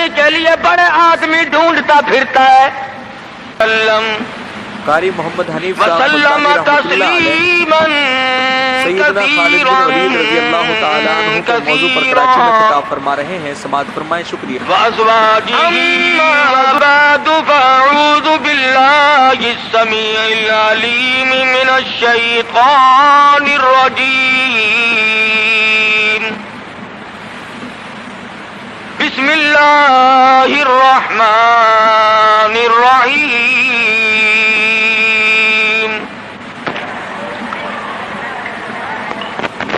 کرنے کے لیے بڑے آدمی ڈھونڈتا پھرتا ہے. قاری محمد حنیف وسلم تسلیما سیدنا خالد بن ولید رضی اللہ تعالی عنہ کے موضوع پر کراچی میں خطاب فرما رہے ہیں. سماعت فرمائیں. شکریہ. بعد فاعوذ باللہ السمیع العلیم من الشیطان الرجیم. بسم اللہ الرحمن الرحیم.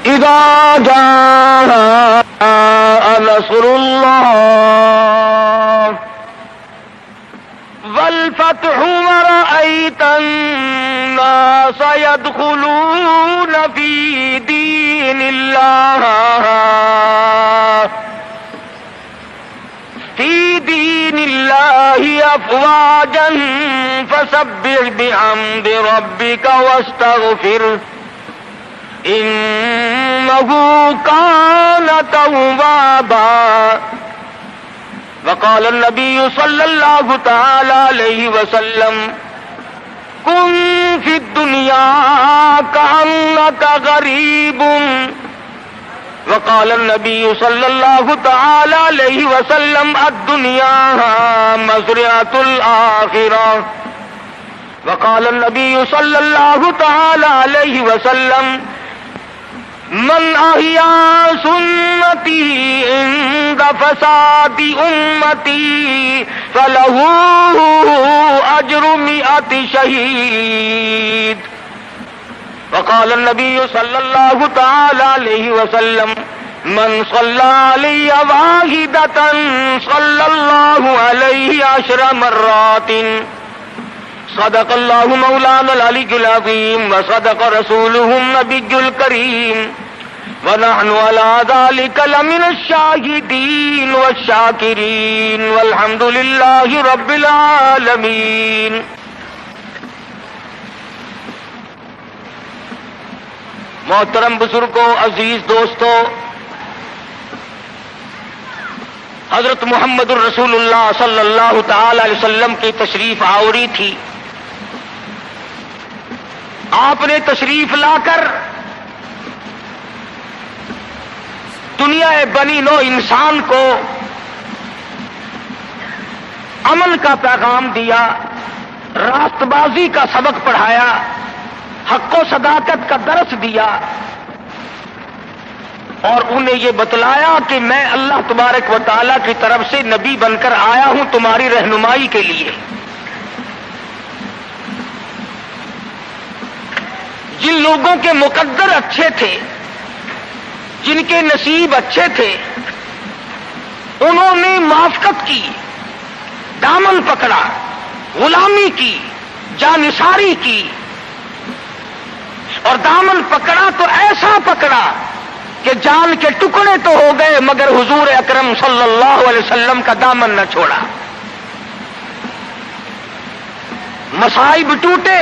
اذا جاء نصر اللہ والفتح ورأيت الناس يدخلون في دين الله أفواجا فسبح بحمد ربك واستغفره إنه كان توابا. وقال النبي صلى الله تعالى عليه وسلم كن في الدنيا كأنك غريب. وقال النبي صلى الله تعالى عليه وسلم الدنيا مزرعة الآخرة. وقال النبي صلى الله تعالى عليه وسلم من أحيا سنتي عند فساد أمتي فله أجر 100 شهيد. وقال النبي صلى الله تعالى عليه وسلم من صلى علي واحدة صلى الله عليه 10 مرات. صدق الله مولانا العلي العظيم وصدق رسوله النبي الكريم ونحن على ذلك لمن الشاهدين والشاكرين والحمد لله رب العالمين. محترم بزرگوں، عزیز دوستوں، حضرت محمد الرسول اللہ صلی اللہ تعالی علیہ وسلم کی تشریف آوری تھی. آپ نے تشریف لا کر دنیا بنی نو انسان کو امن کا پیغام دیا، راست بازی کا سبق پڑھایا، حق و صداقت کا درس دیا، اور انہیں یہ بتلایا کہ میں اللہ تبارک و تعالیٰ کی طرف سے نبی بن کر آیا ہوں تمہاری رہنمائی کے لیے. جن لوگوں کے مقدر اچھے تھے، جن کے نصیب اچھے تھے، انہوں نے موافقت کی، دامن پکڑا، غلامی کی، جانثاری کی، اور دامن پکڑا تو ایسا پکڑا کہ جان کے ٹکڑے تو ہو گئے مگر حضور اکرم صلی اللہ علیہ وسلم کا دامن نہ چھوڑا. مصائب ٹوٹے،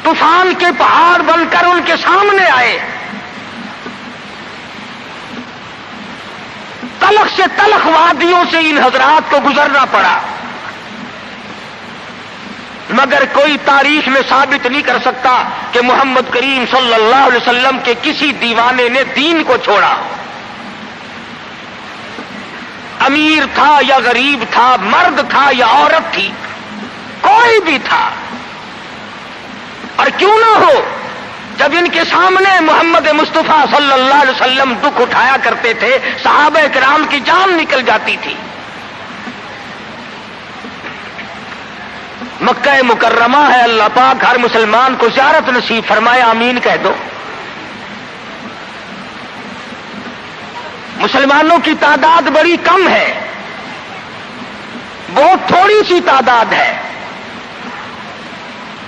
طوفان کے پہاڑ بن کر ان کے سامنے آئے، تلخ سے تلخ وادیوں سے ان حضرات کو گزرنا پڑا، مگر کوئی تاریخ میں ثابت نہیں کر سکتا کہ محمد کریم صلی اللہ علیہ وسلم کے کسی دیوانے نے دین کو چھوڑا. امیر تھا یا غریب تھا، مرد تھا یا عورت تھی، کوئی بھی تھا. اور کیوں نہ ہو، جب ان کے سامنے محمد مصطفیٰ صلی اللہ علیہ وسلم دکھ اٹھایا کرتے تھے، صحابہ کرام کی جان نکل جاتی تھی. مکہ مکرمہ ہے، اللہ پاک ہر مسلمان کو زیارت نصیب فرمائے، آمین کہہ دو. مسلمانوں کی تعداد بڑی کم ہے، بہت تھوڑی سی تعداد ہے،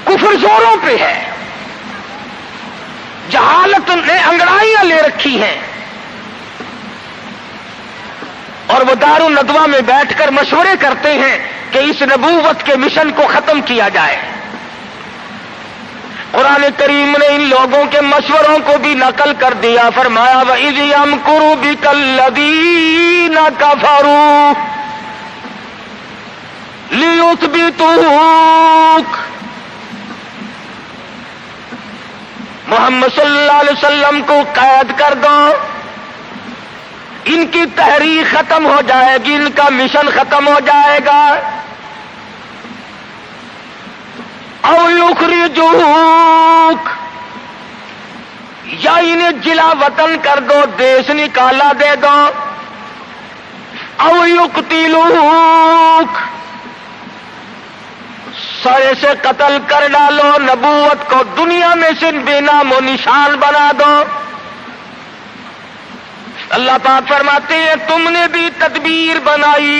کفر زوروں پہ ہے، جہالت نے انگڑائیاں لے رکھی ہیں، اور وہ دار الندوہ میں بیٹھ کر مشورے کرتے ہیں کہ اس نبوت کے مشن کو ختم کیا جائے. قرآن کریم نے ان لوگوں کے مشوروں کو بھی نقل کر دیا، فرمایا وَإِذْ يَمْكُرُ بِكَ الَّذِينَ كفروا ليثبتوك. محمد صلی اللہ علیہ وسلم کو قید کر دو، ان کی تحریک ختم ہو جائے گی، ان کا مشن ختم ہو جائے گا. او یخرجوک، یا انہیں جلا وطن کر دو، دیش نکالا دے دو. او یقتلوک، سرے سے قتل کر ڈالو، نبوت کو دنیا میں سے بے نام و نشان بنا دو. اللہ پاک فرماتے ہیں تم نے بھی تدبیر بنائی،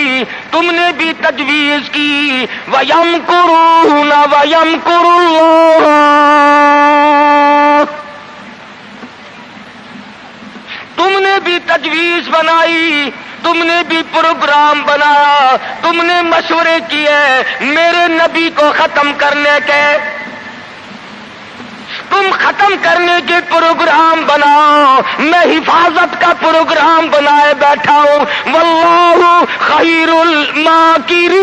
تم نے بھی تجویز کی. وَيَمْكُرُونَ وَيَمْكُرُ اللَّهُ، تم نے بھی تجویز بنائی، تم نے بھی پروگرام بنایا، تم نے مشورے کیے میرے نبی کو ختم کرنے کے. تم ختم کرنے کے پروگرام بناؤ، میں حفاظت کا پروگرام بنائے بیٹھا ہوں. واللہ خیر الماکرین.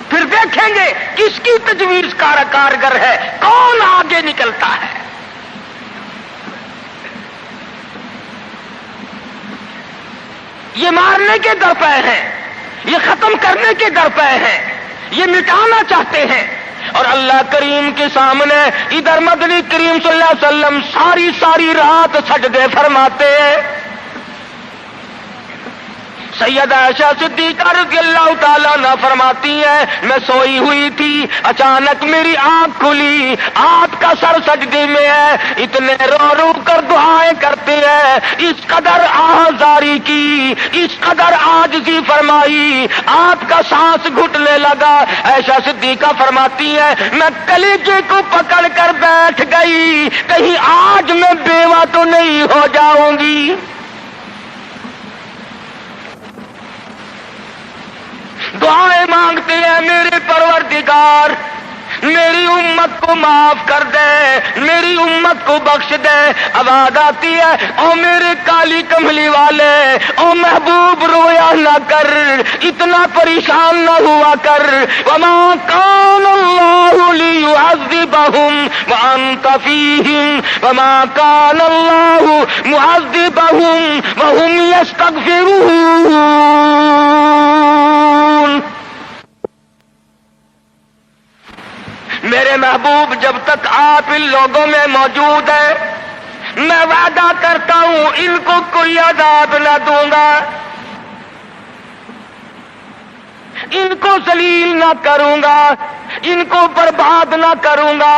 پھر دیکھیں گے کس کی تجویز کارگر ہے، کون آگے نکلتا ہے. یہ مارنے کے درپے ہیں، یہ ختم کرنے کے درپے ہیں، یہ مٹانا چاہتے ہیں. اور اللہ کریم کے سامنے ادھر مدنی کریم صلی اللہ علیہ وسلم ساری رات سجدے فرماتے ہیں. سیدہ عائشہ صدیقہ رضی اللہ تعالیٰ عنہ فرماتی ہیں میں سوئی ہوئی تھی، اچانک میری آنکھ کھلی، آپ کا سر سجدے میں ہے، اتنے رو کر دعائیں کرتے ہیں، اس قدر آہذاری کی، اس قدر عاجزی فرمائی، آپ کا سانس گھٹنے لگا. عائشہ صدیقہ فرماتی ہیں میں کلیجے کو پکڑ کر بیٹھ گئی، کہیں آج میں بیوہ تو نہیں ہو جاؤں گی. دعائیں مانگتے ہیں میرے پروردگار میری امت کو معاف کر دے، میری امت کو بخش دے. آواز آتی ہے او میرے کالی کملی والے، او محبوب رویا نہ کر، اتنا پریشان نہ ہوا کر. وما کان اللہ لیعذبہم وانت فیہم وما کان اللہ معذبہم وہم یستغفرون. میرے محبوب جب تک آپ ان لوگوں میں موجود ہیں میں وعدہ کرتا ہوں ان کو کوئی عذاب نہ دوں گا، ان کو ذلیل نہ کروں گا، ان کو برباد نہ کروں گا.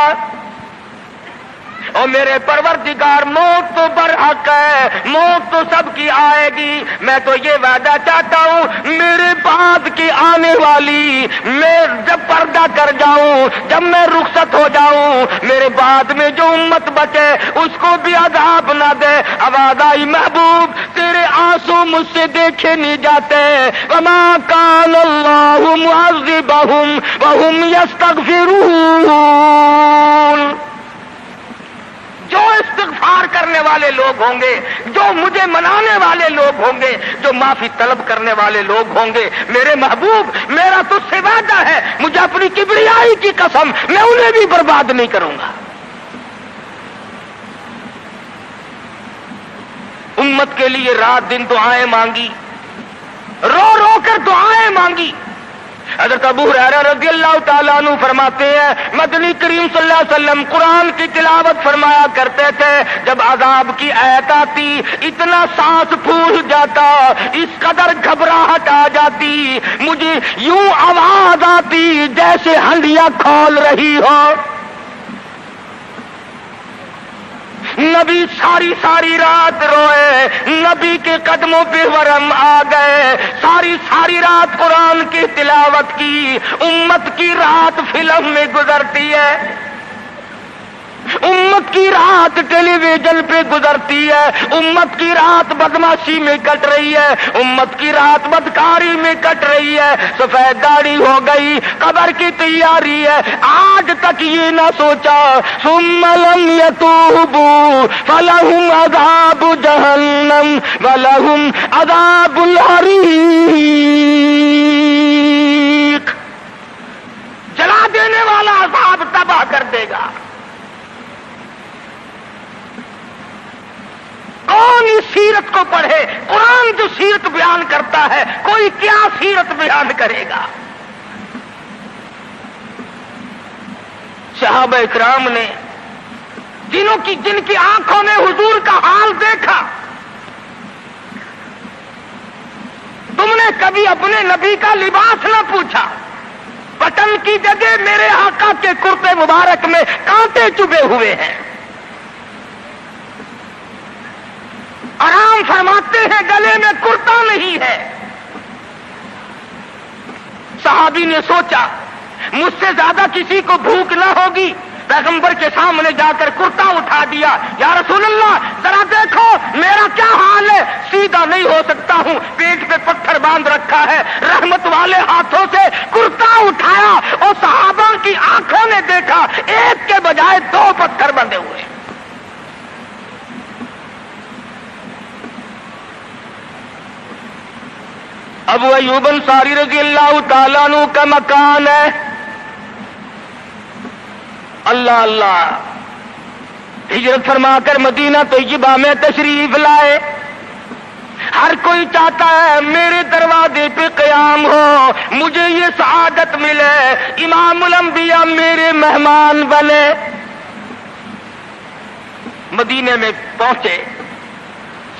اور میرے پروردگار موت تو برحق ہے، موت تو سب کی آئے گی. میں تو یہ وعدہ چاہتا ہوں میرے بعد کی آنے والی، میں جب پردہ کر جاؤں، جب میں رخصت ہو جاؤں، میرے بعد میں جو امت بچے اس کو بھی عذاب نہ دے. آواز آئی محبوب تیرے آنسو مجھ سے دیکھے نہیں جاتے. وما کان اللہ معذبہم وہم یستغفرون. جو استغفار کرنے والے لوگ ہوں گے، جو مجھے منانے والے لوگ ہوں گے، جو معافی طلب کرنے والے لوگ ہوں گے، میرے محبوب میرا تجھ سے وعدہ ہے، مجھے اپنی کبریائی کی قسم میں انہیں بھی برباد نہیں کروں گا. امت کے لیے رات دن دعائیں مانگی، رو کر دعائیں مانگی. حضرت ابو ہریرہ رضی اللہ تعالیٰ عنہ فرماتے ہیں مدنی کریم صلی اللہ علیہ وسلم قرآن کی تلاوت فرمایا کرتے تھے، جب عذاب کی آیت آتی اتنا سانس پھول جاتا، اس قدر گھبراہٹ آ جاتی، مجھے یوں آواز آتی جیسے ہنڈیاں کھول رہی ہو. نبی ساری رات روئے، نبی کے قدموں پہ ورم آ گئے، ساری رات قرآن کی تلاوت کی. امت کی رات فلم میں گزرتی ہے، امت کی رات ٹیلی ویژن پہ گزرتی ہے، امت کی رات بدماشی میں کٹ رہی ہے، امت کی رات بدکاری میں کٹ رہی ہے. سفید داڑھی ہو گئی، قبر کی تیاری ہے، آج تک یہ نہ سوچا ثم لم یتوبوا فلہم عذاب ولہم عذاب الحریق، جلا دینے والا عذاب تباہ کر دے گا۔ کون اس سیرت کو پڑھے؟ قرآن جو سیرت بیان کرتا ہے، کوئی کیا سیرت بیان کرے گا؟ صحابہ اکرام نے جن کی آنکھوں نے حضور کا حال دیکھا، تم نے کبھی اپنے نبی کا لباس نہ پوچھا، بٹن کی جگہ میرے آقا کے کرتے مبارک میں کانٹے چبھے ہوئے ہیں، آرام فرماتے ہیں گلے میں کرتا نہیں ہے۔ صحابی نے سوچا مجھ سے زیادہ کسی کو بھوک نہ ہوگی، پیغمبر کے سامنے جا کر کرتا اٹھا دیا، یا رسول اللہ ذرا دیکھو میرا کیا حال ہے، سیدھا نہیں ہو سکتا ہوں، پیٹ پہ پتھر باندھ رکھا ہے۔ رحمت والے ہاتھوں سے کرتا اٹھایا اور صحابہ کی آنکھوں نے دیکھا ایک کے بجائے 2 پتھر بندھے ہوئے۔ ابو ایوب انصاری رضی اللہ تعالیٰ عنہ کا مکان ہے، اللہ اللہ، ہجرت فرما کر مدینہ طیبہ میں تشریف لائے۔ ہر کوئی چاہتا ہے میرے دروازے پہ قیام ہو، مجھے یہ سعادت ملے، امام الانبیاء میرے مہمان بنے۔ مدینے میں پہنچے،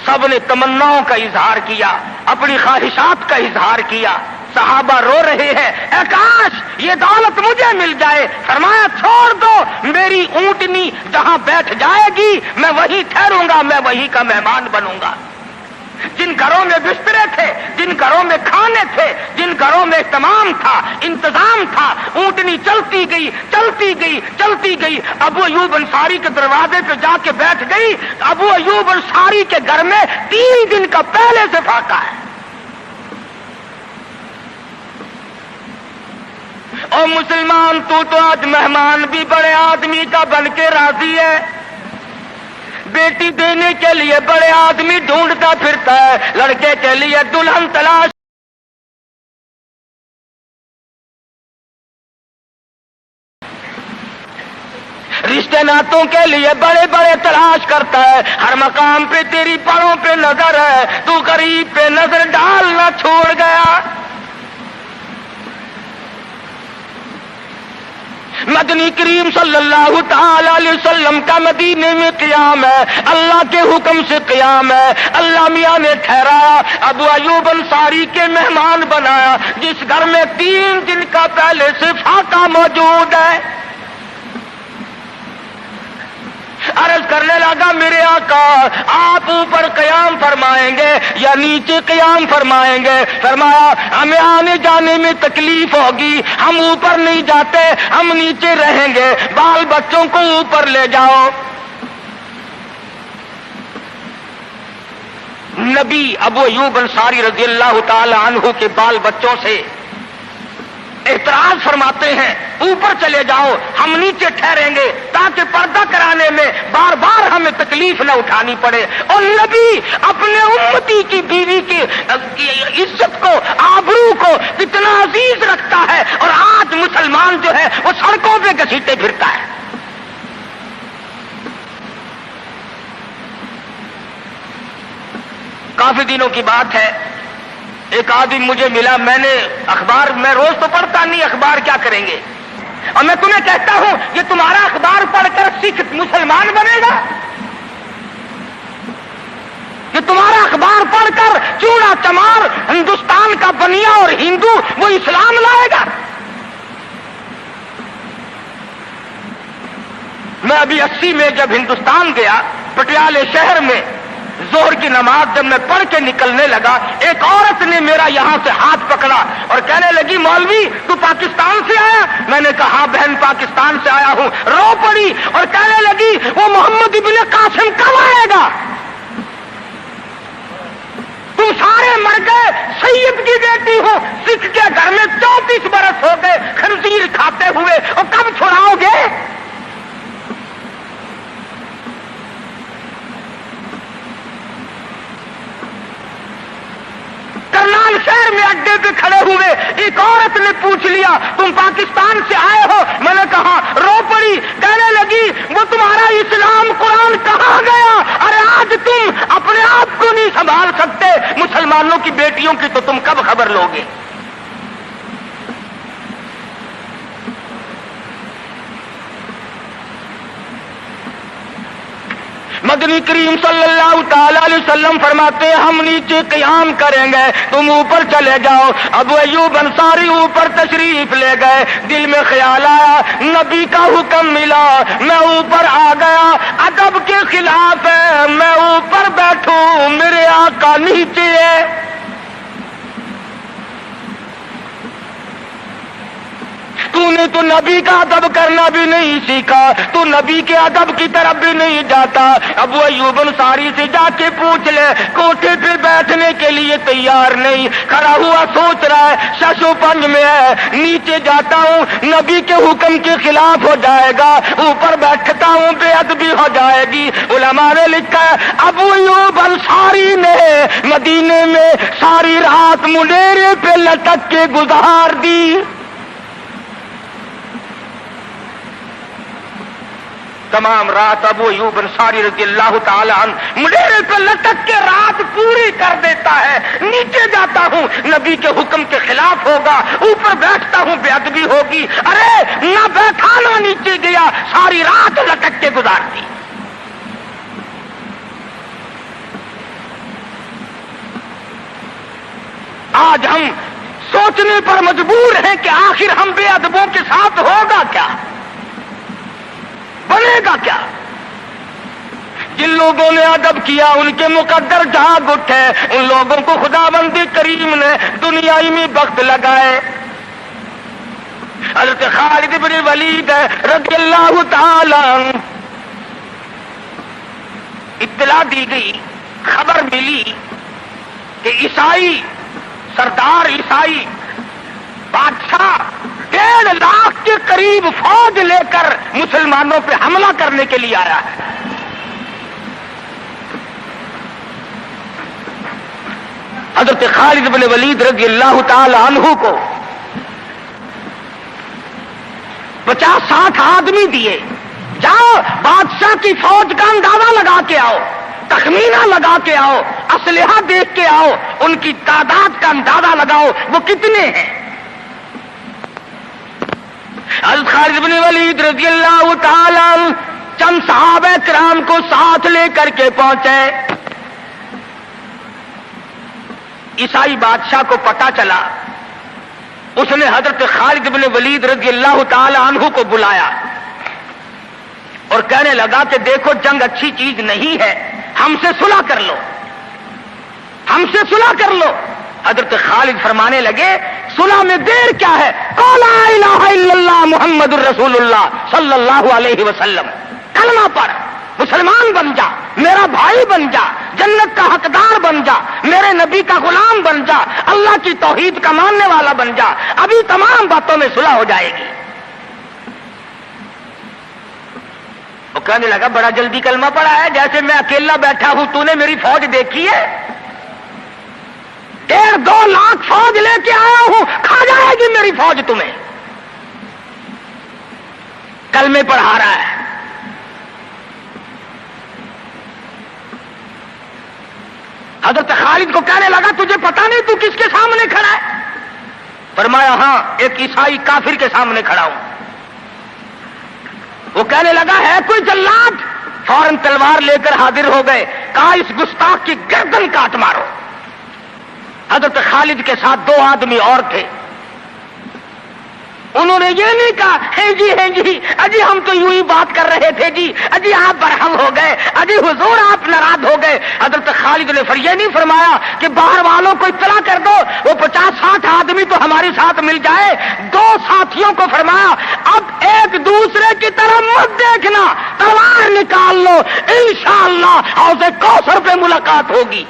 سب نے تمناؤں کا اظہار کیا، اپنی خواہشات کا اظہار کیا۔ صحابہ رو رہے ہیں، اے کاش یہ دولت مجھے مل جائے۔ فرمایا چھوڑ دو، میری اونٹنی جہاں بیٹھ جائے گی میں وہیں ٹھہروں گا، میں وہیں کا مہمان بنوں گا۔ جن گھروں میں بسترے تھے، جن گھروں میں کھانے تھے، جن گھروں میں اہتمام تھا، انتظام تھا، اونٹنی چلتی گئی چلتی گئی چلتی گئی، ابو ایوب انصاری کے دروازے پہ جا کے بیٹھ گئی۔ ابو ایوب انصاری کے گھر میں 3 دن کا پہلے سے فاقہ ہے۔ اور مسلمان تو آج مہمان بھی بڑے آدمی کا بن کے راضی ہے، بیٹی دینے کے لیے بڑے آدمی ڈھونڈتا پھرتا ہے، لڑکے کے لیے دلہن تلاش، رشتے ناتوں کے لیے بڑے بڑے تلاش کرتا ہے، ہر مقام پہ تیری پڑوں پہ نظر ہے، تو غریب پہ نظر ڈالنا چھوڑ گیا۔ مدنی کریم صلی اللہ تعالی علیہ وسلم کا مدینے میں قیام ہے، اللہ کے حکم سے قیام ہے۔ اللہ میاں نے ٹھہرایا، ابو ایوب انصاری کے مہمان بنایا، جس گھر میں 3 دن کا پہلے سے فاقہ موجود ہے۔ عرض کرنے لگا میرے آقا آپ اوپر قیام فرمائیں گے یا نیچے قیام فرمائیں گے؟ فرمایا ہمیں آنے جانے میں تکلیف ہوگی، ہم اوپر نہیں جاتے، ہم نیچے رہیں گے، بال بچوں کو اوپر لے جاؤ۔ نبی ابو ایوب انصاری رضی اللہ تعالی عنہ کے بال بچوں سے اعتراض فرماتے ہیں اوپر چلے جاؤ، ہم نیچے ٹھہریں گے تاکہ پردہ کرانے میں بار بار ہمیں تکلیف نہ اٹھانی پڑے۔ اور نبی اپنے امتی کی بیوی کی عزت کو، آبرو کو کتنا عزیز رکھتا ہے، اور آج مسلمان جو ہے وہ سڑکوں پہ گھسیٹے پھرتا ہے۔ کافی دنوں کی بات ہے، ایک آدمی مجھے ملا، میں نے اخبار، میں روز تو پڑھتا نہیں، اخبار کیا کریں گے، اور میں تمہیں کہتا ہوں یہ تمہارا اخبار پڑھ کر سکھ مسلمان بنے گا؟ یہ تمہارا اخبار پڑھ کر چوڑا چمار ہندوستان کا بنیا اور ہندو وہ اسلام لائے گا؟ میں ابھی 80 میں جب ہندوستان گیا، پٹیالے شہر میں ظہر کی نماز جب میں پڑھ کے نکلنے لگا، ایک عورت نے میرا یہاں سے ہاتھ پکڑا اور کہنے لگی مولوی تو پاکستان سے آیا؟ میں نے کہا ہاں بہن پاکستان سے آیا ہوں۔ رو پڑی اور کہنے لگی وہ محمد ابن قاسم کب آئے گا؟ تم سارے مر گئے، سید کی بیٹی ہو، سکھ کے گھر میں 34 برس ہو گئے خنزیر کھاتے ہوئے، اور کب چھڑاؤ گے؟ دوپہر میں اڈے پہ کھڑے ہوئے، ایک عورت نے پوچھ لیا تم پاکستان سے آئے ہو؟ میں نے کہا، رو پڑی، کہنے لگی وہ تمہارا اسلام قرآن کہاں گیا؟ ارے آج تم اپنے آپ کو نہیں سنبھال سکتے، مسلمانوں کی بیٹیوں کی تو تم کب خبر لوگے؟ مدنی کریم صلی اللہ تعالی علیہ وسلم فرماتے ہیں ہم نیچے قیام کریں گے، تم اوپر چلے جاؤ۔ ابو ایوب انصاری اوپر تشریف لے گئے، دل میں خیال آیا نبی کا حکم ملا، میں اوپر آ گیا، ادب کے خلاف ہے میں اوپر بیٹھوں، میرے آقا نیچے ہے۔ تو نے تو نبی کا ادب کرنا بھی نہیں سیکھا، تو نبی کے ادب کی طرف بھی نہیں جاتا۔ ابو ایوب انصاری سے جا کے پوچھ لے، کوٹھے پہ بیٹھنے کے لیے تیار نہیں، کھڑا ہوا سوچ رہا ہے شش و پنج میں ہے، نیچے جاتا ہوں نبی کے حکم کے خلاف ہو جائے گا، اوپر بیٹھتا ہوں بے ادبی ہو جائے گی۔ علماء نے لکھا ہے ابو ایوب انصاری نے مدینے میں ساری رات منیرے پہ لٹک کے گزار دی۔ تمام رات ابو ایوب انصاری رضی اللہ تعالی عنہ منیرے پہ لٹک کے رات پوری کر دیتا ہے۔ نیچے جاتا ہوں نبی کے حکم کے خلاف ہوگا، اوپر بیٹھتا ہوں بے ادبی ہوگی، ارے نہ بیٹھا نہ نیچے گیا، ساری رات لٹک کے گزار دی۔ آج ہم سوچنے پر مجبور ہیں کہ آخر ہم بے ادبوں کے ساتھ ہوگا کیا، بنے گا کیا؟ جن لوگوں نے ادب کیا ان کے مقدر جاگ اٹھے، ان لوگوں کو خداوند کریم نے دنیائی میں بخت لگائے۔ حضرت خالد بن ولید رضی اللہ تعالی عنہ اطلاع دی گئی، خبر ملی کہ عیسائی سردار عیسائی بادشاہ 1.5 لاکھ کے قریب فوج لے کر مسلمانوں پہ حملہ کرنے کے لیے آیا ہے۔ حضرت خالد بن ولید رضی اللہ تعالی عنہ کو 50-60 آدمی دیے، جاؤ بادشاہ کی فوج کا اندازہ لگا کے آؤ، تخمینہ لگا کے آؤ، اسلحہ دیکھ کے آؤ، ان کی تعداد کا اندازہ لگاؤ وہ کتنے ہیں۔ حضرت خالد بن ولید رضی اللہ تعالی عنہ چند صحابہ کرام کو ساتھ لے کر کے پہنچے۔ عیسائی بادشاہ کو پتہ چلا، اس نے حضرت خالد بن ولید رضی اللہ تعالی عنہ کو بلایا اور کہنے لگا کہ دیکھو جنگ اچھی چیز نہیں ہے، ہم سے صلح کر لو، ہم سے صلح کر لو۔ حضرت خالد فرمانے لگے صلح میں دیر کیا ہے، قول لا الہ الا اللہ محمد الرسول اللہ صلی اللہ علیہ وسلم، کلمہ پڑھ، مسلمان بن جا، میرا بھائی بن جا، جنت کا حقدار بن جا، میرے نبی کا غلام بن جا، اللہ کی توحید کا ماننے والا بن جا، ابھی تمام باتوں میں صلح ہو جائے گی۔ وہ کہنے لگا بڑا جلدی کلمہ پڑھا ہے، جیسے میں اکیلا بیٹھا ہوں، تو نے میری فوج دیکھی ہے؟ 1.5-2 لاکھ فوج لے کے آیا ہوں، کھا جائے گی میری فوج تمہیں۔ کلمے پڑھا رہا ہے۔ حضرت خالد کو کہنے لگا تجھے پتا نہیں تو کس کے سامنے کھڑا ہے؟ فرمایا ہاں ایک عیسائی کافر کے سامنے کھڑا ہوں۔ وہ کہنے لگا ہے کوئی جلاد؟ فوراً تلوار لے کر حاضر ہو گئے، کہا اس گستاخ کی گردن کاٹ مارو۔ حضرت خالد کے ساتھ 2 آدمی اور تھے، انہوں نے یہ نہیں کہا ہے جی اجی ہم تو یوں ہی بات کر رہے تھے جی، اجی آپ برہم ہو گئے، اجی حضور آپ ناراض ہو گئے۔ حضرت خالد نے یہ نہیں فرمایا کہ باہر والوں کو اطلاع کر دو، وہ 50-60 آدمی تو ہمارے ساتھ مل جائے۔ 2 ساتھیوں کو فرمایا اب ایک دوسرے کی طرف مت دیکھنا، تلوار نکال لو، انشاءاللہ حوض کوثر پہ ملاقات ہوگی۔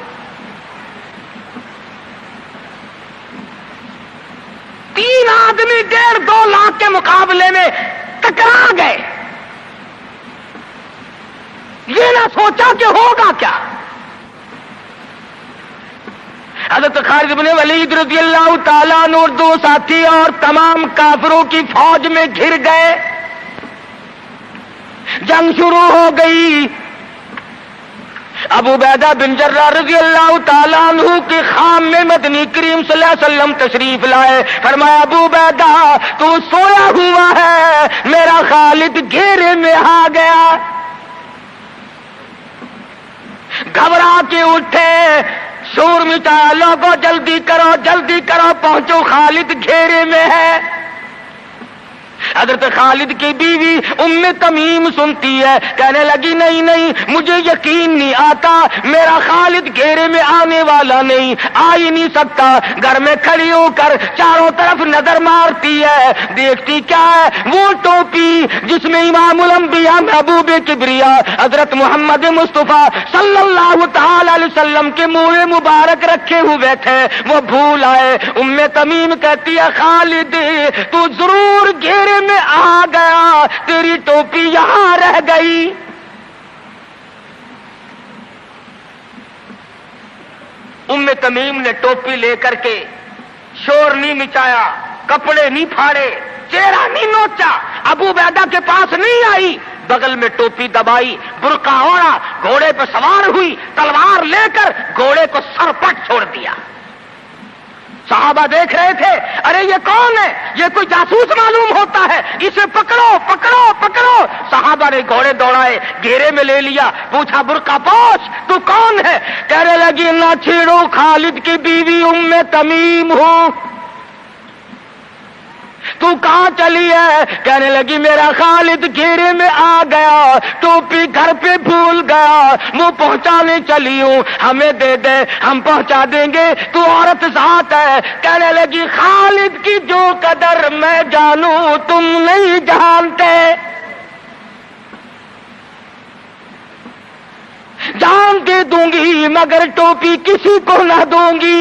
تین آدمی 1.5-2 لاکھ کے مقابلے میں ٹکرا گئے، یہ نہ سوچا کہ ہوگا کیا۔ حضرت خالد بن ولید رضی اللہ تعالیٰ عنہ اور 2 ساتھی اور تمام کافروں کی فوج میں گھر گئے. جنگ شروع ہو گئی. ابو عبیدہ بن جراح رضی اللہ تعالیٰ عنہ کے خام میں مدنی کریم صلی اللہ علیہ وسلم تشریف لائے. فرمایا ابو عبیدہ تو سویا ہوا ہے, میرا خالد گھیرے میں آ گیا. گھبرا کے اٹھے, شور مچایا, لوگوں جلدی کرو جلدی کرو, پہنچو خالد گھیرے میں ہے. حضرت خالد کی بیوی ام تمیم سنتی ہے, کہنے لگی نہیں نہیں, مجھے یقین نہیں آتا, میرا خالد گھیرے میں آنے والا نہیں, آ ہی نہیں سکتا. گھر میں کھڑی ہو کر چاروں طرف نظر مارتی ہے, دیکھتی کیا ہے, وہ ٹوپی جس میں امام الانبیاء محبوب کبریا حضرت محمد مصطفیٰ صلی اللہ تعالی علیہ وسلم کے منہ مبارک رکھے ہوئے تھے, وہ بھول آئے. ام تمیم کہتی ہے خالد تو ضرور گھیرے میں آ گیا, تیری ٹوپی یہاں رہ گئی. ام تمیم نے ٹوپی لے کر کے شور نہیں مچایا, کپڑے نہیں پھاڑے, چہرہ نہیں نوچا, ابو عبیدہ کے پاس نہیں آئی, بغل میں ٹوپی دبائی, برقع اوڑھا, گھوڑے پہ سوار ہوئی, تلوار لے کر گھوڑے کو سرپٹ چھوڑ دیا. صحابہ دیکھ رہے تھے, ارے یہ کون ہے, یہ کوئی جاسوس معلوم ہوتا ہے, اسے پکڑو پکڑو پکڑو. صحابہ نے گھوڑے دوڑائے, گھیرے میں لے لیا, پوچھا برقع پوش تو کون ہے, کہنے لگی نہ چھیڑو, خالد کی بیوی ام تمیم ہوں. تو کہاں چلی ہے, کہنے لگی میرا خالد گھیرے میں آ گیا, ٹوپی گھر پہ بھول گیا, وہ پہنچانے چلی ہوں, ہمیں دے دے ہم پہنچا دیں گے, تو عورت ذات ہے. کہنے لگی خالد کی جو قدر میں جانوں تم نہیں جانتے, جان دے دوں گی مگر ٹوپی کسی کو نہ دوں گی.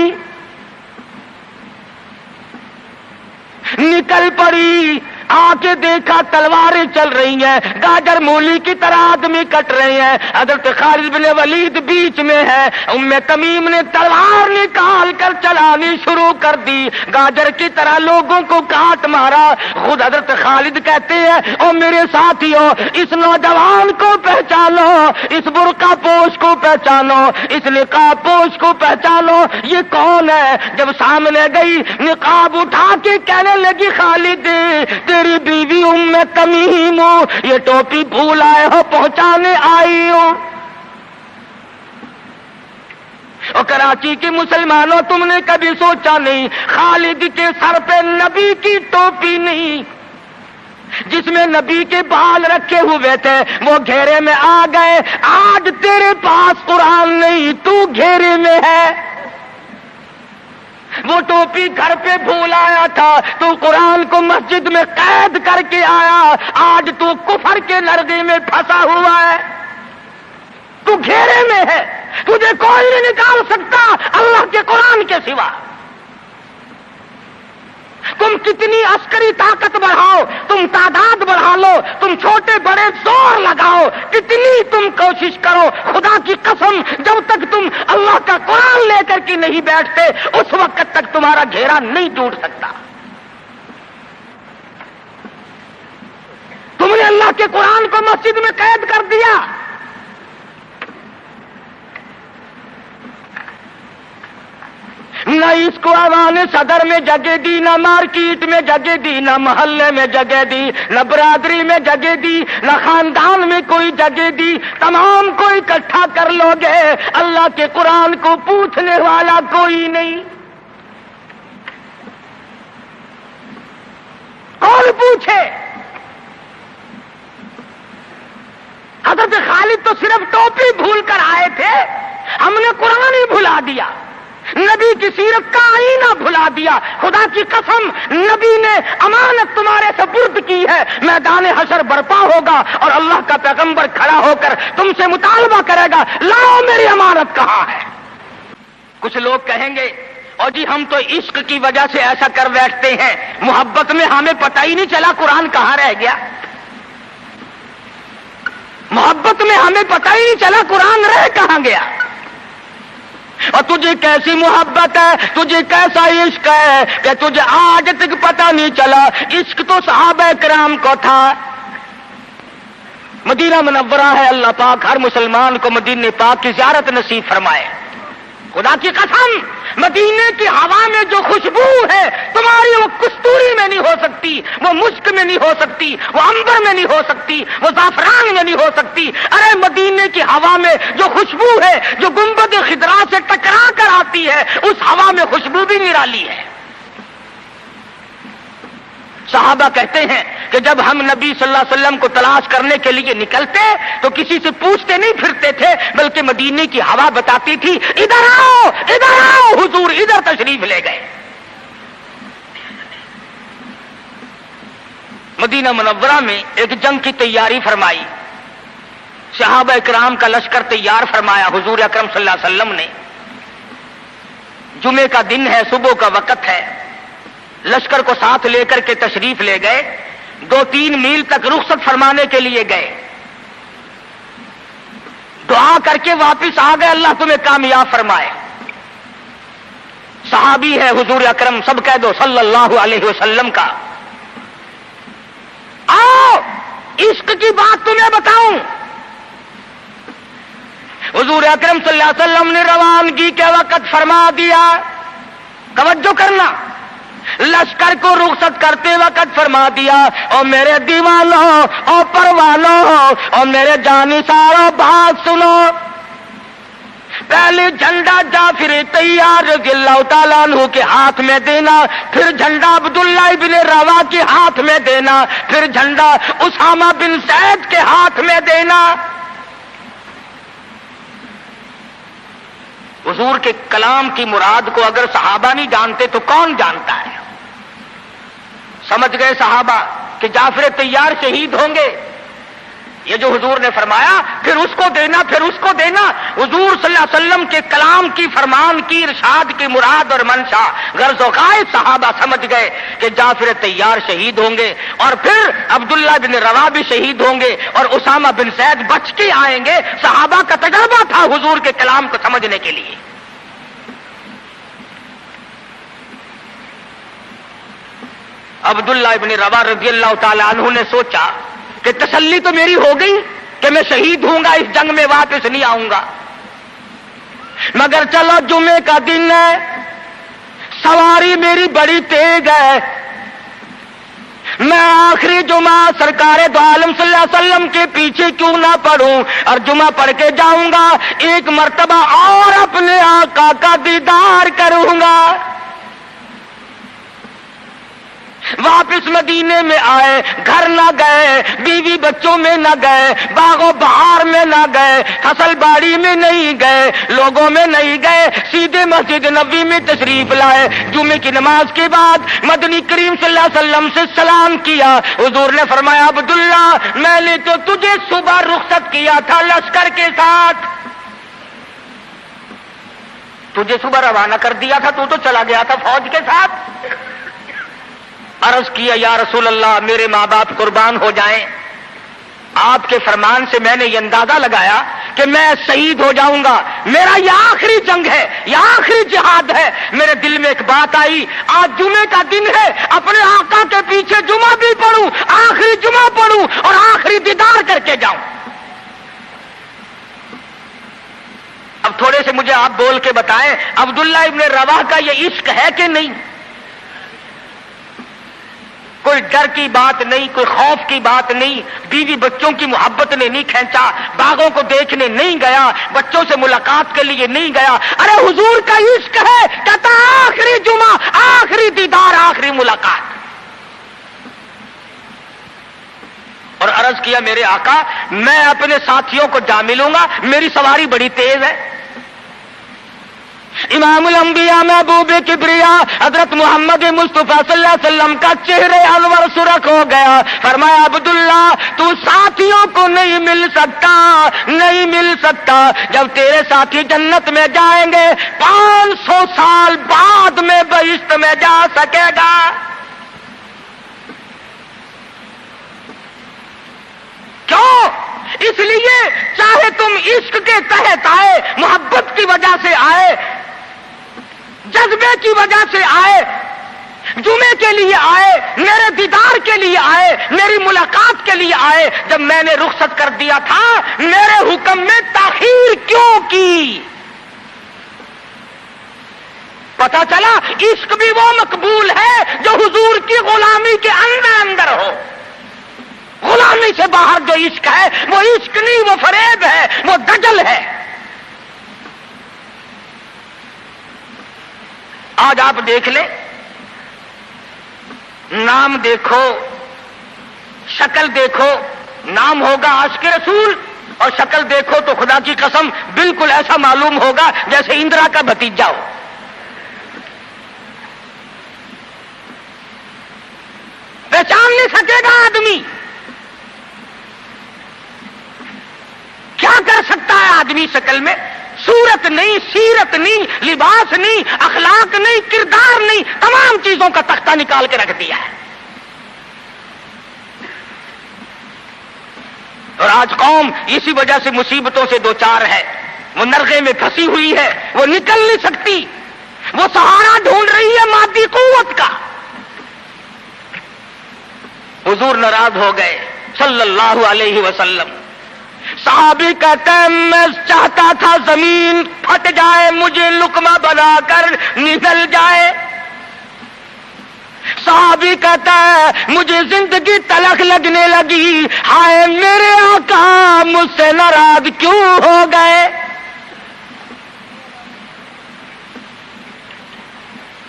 نکل پڑی, آ کے دیکھا تلواریں چل رہی ہیں, گاجر مولی کی طرح آدمی کٹ رہے ہیں, حضرت خالد بن ولید بیچ میں ہے. ام تمیم نے تلوار نکال کر چلانی شروع کر دی, گاجر کی طرح لوگوں کو کاٹ مارا. خود حضرت خالد کہتے ہیں او میرے ساتھیوں, اس نوجوان کو پہچانو, اس برقع پوش کو پہچانو, اس نقاب پوش کو پہچانو, یہ کون ہے. جب سامنے گئی, نقاب اٹھا کے کہنے لگی خالد تیری بیوی ام تمیم ہوں, یہ ٹوپی بھول آئے ہو, پہنچانے آئی ہوں. اور کراچی کے مسلمانوں, تم نے کبھی سوچا نہیں خالد کے سر پہ نبی کی ٹوپی نہیں, جس میں نبی کے بال رکھے ہوئے تھے, وہ گھیرے میں آ گئے. آج تیرے پاس قرآن نہیں, تو گھیرے میں ہے. وہ ٹوپی گھر پہ بھول آیا تھا, تو قرآن کو مسجد میں قید کر کے آیا, آج تو کفر کے لرزے میں پھنسا ہوا ہے, تو گھیرے میں ہے, تجھے کوئی نہیں نکال سکتا اللہ کے قرآن کے سوا. تم کتنی عسکری طاقت بڑھاؤ, تم تعداد بڑھا لو, تم چھوٹے بڑے زور لگاؤ, کتنی تم کوشش کرو, خدا کی قسم جب تک تم اللہ کا قرآن لے کر کے نہیں بیٹھتے اس وقت تک تمہارا گھیرا نہیں ٹوٹ سکتا. تم نے اللہ کے قرآن کو مسجد میں قید کر دیا. نہ اس کو ایوان صدر میں جگہ دی, نہ مارکیٹ میں جگہ دی, نہ محلے میں جگہ دی, نہ برادری میں جگہ دی, نہ خاندان میں کوئی جگہ دی. تمام کو اکٹھا کر لو گے, اللہ کے قرآن کو پوچھنے والا کوئی نہیں. کون پوچھے؟ حضرت خالد تو صرف ٹوپی بھول کر آئے تھے, ہم نے قرآن ہی بھلا دیا, نبی کی سیرت کا آئینہ بھلا دیا. خدا کی قسم نبی نے امانت تمہارے سپرد کی ہے, میدان حشر برپا ہوگا اور اللہ کا پیغمبر کھڑا ہو کر تم سے مطالبہ کرے گا, لاؤ میری امانت کہاں ہے. کچھ لوگ کہیں گے اور جی ہم تو عشق کی وجہ سے ایسا کر بیٹھتے ہیں, محبت میں ہمیں پتہ ہی نہیں چلا قرآن کہاں رہ گیا, محبت میں ہمیں پتہ ہی نہیں چلا قرآن رہ کہاں گیا. اور تجھے کیسی محبت ہے، تجھے کیسا عشق ہے کہ تجھے آج تک پتہ نہیں چلا۔ عشق تو صحابہ کرام کو تھا۔ مدینہ منورہ ہے، اللہ پاک ہر مسلمان کو مدینہ پاک کی زیارت نصیب فرمائے۔ خدا کی قسم، مدینے کی ہوا میں جو خوشبو ہے تمہاری، وہ کستوری میں نہیں ہو سکتی، وہ مشک میں نہیں ہو سکتی، وہ عنبر میں نہیں ہو سکتی، وہ زعفران میں نہیں ہو سکتی۔ ارے مدینے کی ہوا میں جو خوشبو ہے، جو گنبد خضرا سے ٹکرا کر آتی ہے، اس ہوا میں خوشبو بھی نرالی ہے۔ صحابہ کہتے ہیں کہ جب ہم نبی صلی اللہ علیہ وسلم کو تلاش کرنے کے لیے نکلتے تو کسی سے پوچھتے نہیں پھرتے تھے، بلکہ مدینے کی ہوا بتاتی تھی ادھر آؤ ادھر آؤ، حضور ادھر تشریف لے گئے۔ مدینہ منورہ میں ایک جنگ کی تیاری فرمائی، صحابہ اکرام کا لشکر تیار فرمایا حضور اکرم صلی اللہ علیہ وسلم نے۔ جمعے کا دن ہے، صبح کا وقت ہے، لشکر کو ساتھ لے کر کے تشریف لے گئے، 2-3 میل تک رخصت فرمانے کے لیے گئے، دعا کر کے واپس آ گئے، اللہ تمہیں کامیاب فرمائے۔ صحابی ہے حضور اکرم، سب کہہ دو صلی اللہ علیہ وسلم کا۔ آؤ عشق کی بات تمہیں بتاؤں۔ حضور اکرم صلی اللہ علیہ وسلم نے روانگی کے وقت فرما دیا، توجہ کرنا، لشکر کو رخصت کرتے وقت فرما دیا، او میرے دیوانوں او پروانوں او میرے جانثاروں بات سنو، پہلے جھنڈا جعفر طیار رضی اللہ تعالیٰ عنہ کے ہاتھ میں دینا، پھر جھنڈا عبداللہ ابن روا کے ہاتھ میں دینا، پھر جھنڈا اسامہ بن زید کے ہاتھ میں دینا۔ حضور کے کلام کی مراد کو اگر صحابہ نہیں جانتے تو کون جانتا ہے؟ سمجھ گئے صحابہ کہ جعفر طیار شہید ہوں گے، یہ جو حضور نے فرمایا پھر اس کو دینا پھر اس کو دینا، حضور صلی اللہ علیہ وسلم کے کلام کی، فرمان کی، ارشاد کی مراد اور منشا غرض و غائب صحابہ سمجھ گئے کہ جعفر طیار شہید ہوں گے، اور پھر عبداللہ بن روا بھی شہید ہوں گے، اور اسامہ بن زید بچ کے آئیں گے۔ صحابہ کا تجربہ تھا حضور کے کلام کو سمجھنے کے لیے۔ عبداللہ ابن روا رضی اللہ تعالی عنہ نے سوچا کہ تسلی تو میری ہو گئی کہ میں شہید ہوں گا، اس جنگ میں واپس نہیں آؤں گا، مگر چلو جمعے کا دن ہے، سواری میری بڑی تیز ہے، میں آخری جمعہ سرکار دو عالم صلی اللہ علیہ وسلم کے پیچھے کیوں نہ پڑھوں اور جمعہ پڑھ کے جاؤں گا، ایک مرتبہ اور اپنے آقا کا دیدار کروں گا۔ واپس مدینے میں آئے، گھر نہ گئے، بیوی بچوں میں نہ گئے، باغ و بہار میں نہ گئے، فصل باڑی میں نہیں گئے، لوگوں میں نہیں گئے، سیدھے مسجد نبوی میں تشریف لائے۔ جمعے کی نماز کے بعد مدنی کریم صلی اللہ علیہ وسلم سے سلام کیا، حضور نے فرمایا عبداللہ میں نے تو تجھے صبح رخصت کیا تھا لشکر کے ساتھ، تجھے صبح روانہ کر دیا تھا، تو چلا گیا تھا فوج کے ساتھ۔ عرض کیا یا رسول اللہ میرے ماں باپ قربان ہو جائیں، آپ کے فرمان سے میں نے یہ اندازہ لگایا کہ میں شہید ہو جاؤں گا، میرا یہ آخری جنگ ہے، یہ آخری جہاد ہے۔ میرے دل میں ایک بات آئی، آج جمعے کا دن ہے، اپنے آقا کے پیچھے جمعہ بھی پڑھوں، آخری جمعہ پڑھوں اور آخری دیدار کر کے جاؤں۔ اب تھوڑے سے مجھے آپ بول کے بتائیں عبداللہ ابن رواح کا یہ عشق ہے کہ نہیں؟ کوئی ڈر کی بات نہیں، کوئی خوف کی بات نہیں، بیوی بچوں کی محبت نے نہیں کھینچا، باغوں کو دیکھنے نہیں گیا، بچوں سے ملاقات کے لیے نہیں گیا، ارے حضور کا عشق ہے، کہتا آخری جمعہ، آخری دیدار، آخری ملاقات۔ اور عرض کیا میرے آقا میں اپنے ساتھیوں کو جا ملوں گا، میری سواری بڑی تیز ہے۔ امام الانبیاء محبوب کبریا حضرت محمد مصطفیٰ صلی اللہ علیہ وسلم کا چہرے انور سرخ ہو گیا، فرمایا عبداللہ تو ساتھیوں کو نہیں مل سکتا، نہیں مل سکتا، جب تیرے ساتھی جنت میں جائیں گے 500 سال بعد میں بہشت میں جا سکے گا۔ کیوں؟ اس لیے چاہے تم عشق کے تحت آئے، محبت کی وجہ سے آئے، جذبے کی وجہ سے آئے، جمعے کے لیے آئے، میرے دیدار کے لیے آئے، میری ملاقات کے لیے آئے، جب میں نے رخصت کر دیا تھا میرے حکم میں تاخیر کیوں کی؟ پتا چلا عشق بھی وہ مقبول ہے جو حضور کی غلامی کے اندر اندر ہو۔ غلامی سے باہر جو عشق ہے وہ عشق نہیں، وہ فریب ہے، وہ دجل ہے۔ آج آپ دیکھ لیں، نام دیکھو، شکل دیکھو، نام ہوگا عاشق رسول اور شکل دیکھو تو خدا کی قسم بالکل ایسا معلوم ہوگا جیسے اندرا کا بھتیجا ہو۔ پہچان نہیں سکے گا آدمی۔ کیا کر سکتا ہے آدمی شکل میں؟ صورت نہیں، سیرت نہیں، لباس نہیں، اخلاق نہیں، کردار نہیں، تمام چیزوں کا تختہ نکال کے رکھ دیا ہے۔ اور آج قوم اسی وجہ سے مصیبتوں سے دوچار ہے، وہ نرغے میں پھنسی ہوئی ہے، وہ نکل نہیں سکتی، وہ سہارا ڈھونڈ رہی ہے مادی قوت کا۔ حضور ناراض ہو گئے صلی اللہ علیہ وسلم۔ صحابی کہتے ہیں میں چاہتا تھا زمین پھٹ جائے، مجھے لقمہ بنا کر نگل جائے۔ صحابی کہتا ہے مجھے زندگی تلخ لگنے لگی، ہائے میرے آقا مجھ سے ناراض کیوں ہو گئے؟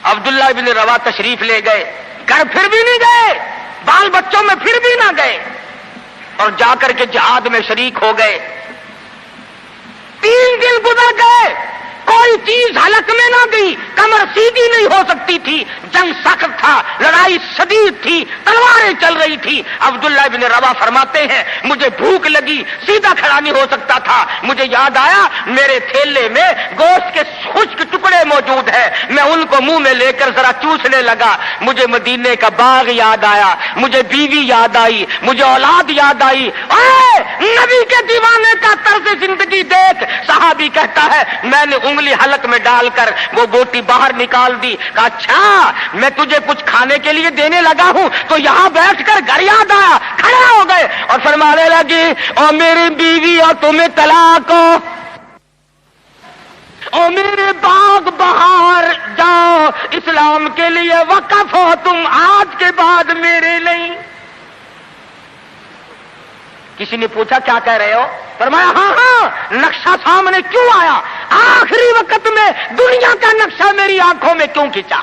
عبداللہ بن روا تشریف لے گئے، گھر پھر بھی نہیں گئے، بال بچوں میں پھر بھی نہ گئے، اور جا کر کے جہاد میں شریک ہو گئے۔ 3 دن گزر گئے، کوئی چیز حلق میں نہ گئی، کمر سیدھی نہیں ہو سکتی تھی، جنگ سخت تھا، لڑائی شدید تھی، تلواریں چل رہی تھی۔ عبداللہ بن روا فرماتے ہیں مجھے بھوک لگی، سیدھا کھڑا نہیں ہو سکتا تھا، مجھے یاد آیا میرے تھیلے میں گوشت کے خشک ٹکڑے موجود ہیں، میں ان کو منہ میں لے کر ذرا چوسنے لگا، مجھے مدینے کا باغ یاد آیا، مجھے بیوی یاد آئی، مجھے اولاد یاد آئی۔ اے نبی کے دیوانے کا طرز زندگی دیکھ۔ صحابی کہتا ہے میں نے انگلی حلق میں ڈال کر وہ بوٹی باہر نکال دی، کہا اچھا میں تجھے کچھ کھانے کے لیے دینے لگا ہوں تو یہاں بیٹھ کر گھر یاد آیا، کھڑے ہو گئے اور فرمانے لگی اور میری بیوی اور تمہیں طلاق ہو، اور میرے باغ بہار جاؤ، اسلام کے لیے وقف ہو تم، آج کے بعد میرے نہیں۔ کسی نے پوچھا کیا کہہ رہے ہو؟ فرمایا ہاں نقشہ سامنے کیوں آیا؟ آخری وقت میں دنیا کا نقشہ میری آنکھوں میں کیوں کھینچا؟